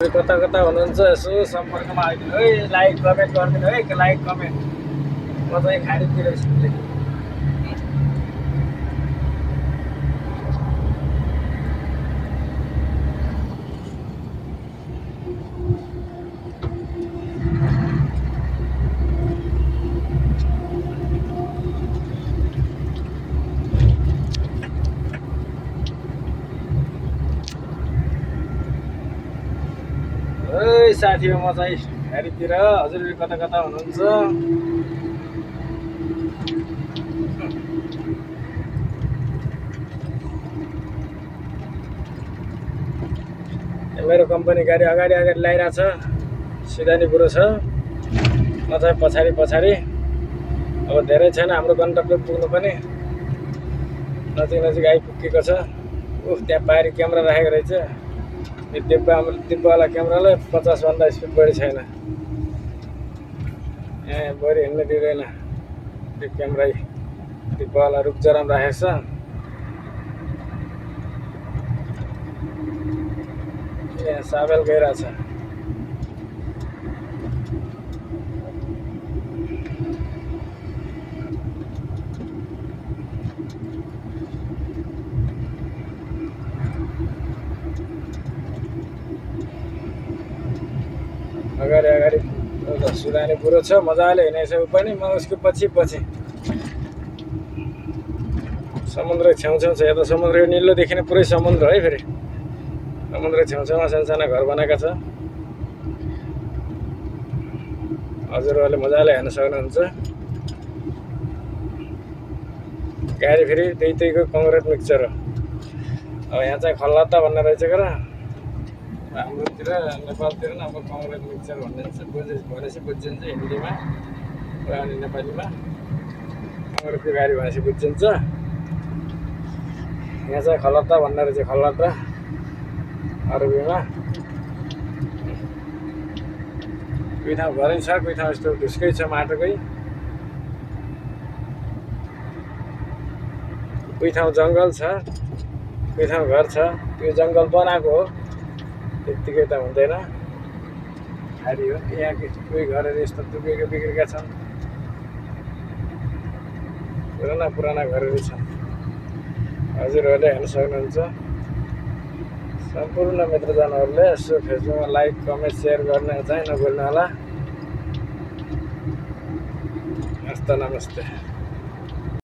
हजुर कता कता हुनुहुन्छ यसो सम्पर्कमा आइदिनु है, लाइक कमेन्ट गरिदिनु है, लाइक कमेन्ट। म चाहिँ खाडीतिर छु। ओइ साथी हो, म चाहिँ घारीतिर। हजुर कता कता हुनुहुन्छ? मेरो कम्पनी गाडी अगाडि अगाडि लगाइरहेको छ, सिधानी बुढो छ, म चाहिँ पछाडि पछाडि। अब धेरै छैन हाम्रो गन्तव्य पुग्नु पनि, नजिक नजिक आइपुगेको छ। उफ, त्यहाँ पारी क्यामेरा राखेको रहेछ। यो दिब्बावाला क्यामेरालाई 50 भन्दा स्पिड बढी छैन, यहाँ बढी हिँड्न दिँदैन। त्यो क्यामेरा दिब्बावाला रुख जराम राखेको छ। यहाँ साबेल गइरहेछ। अगाडि अगाडि सुदानी बुढो छ, मजाले हिँडेछ ऊ पनि, म उसको पछि पछि। समुद्र छेउछेउ छ, यता समुद्र निलो देखिने पुरै समुद्र है। फेरि समुद्र छेउछेउमा साना घर बनाएका छ। हजुरहरूले मजाले हेर्न सक्नुहुन्छ। गाडी फेरि त्यहीको कङ्क्रिट मिक्सचर हो। अब यहाँ चाहिँ खल्लाता भन्ने रहेछ के र, हाम्रोतिर नेपालतिर अब कङ्क्रिट मिक्सचर भनिन्छ। भनेपछि बुझिन्छ हिन्दीमा, अनि नेपालीमा कङ्क्रिटको गाडी भनेपछि बुझिन्छ। यहाँ चाहिँ खल्लाता भन्ने रहेछ, खल्लाता अरबीमा। कोही ठाउँ घरै छ, कोही ठाउँ यस्तो ढुस्कै छ माटोकै, कोही ठाउँ जङ्गल छ, कोही ठाउँ घर छ। त्यो जङ्गल बनाएको हो, त्यत्तिकै त हुँदैन, खाली हो। यहाँ कोही घरहरू यस्तो टुकेको बिग्रेका छन्, पुराना पुराना घरहरू छन्। हजुरहरूले हेर्न सक्नुहुन्छ। सम्पूर्ण मित्रजनहरूले यसो फेसबुकमा लाइक कमेन्ट सेयर गर्न चाहिँ नभुल्नु होला। हस्त नमस्ते।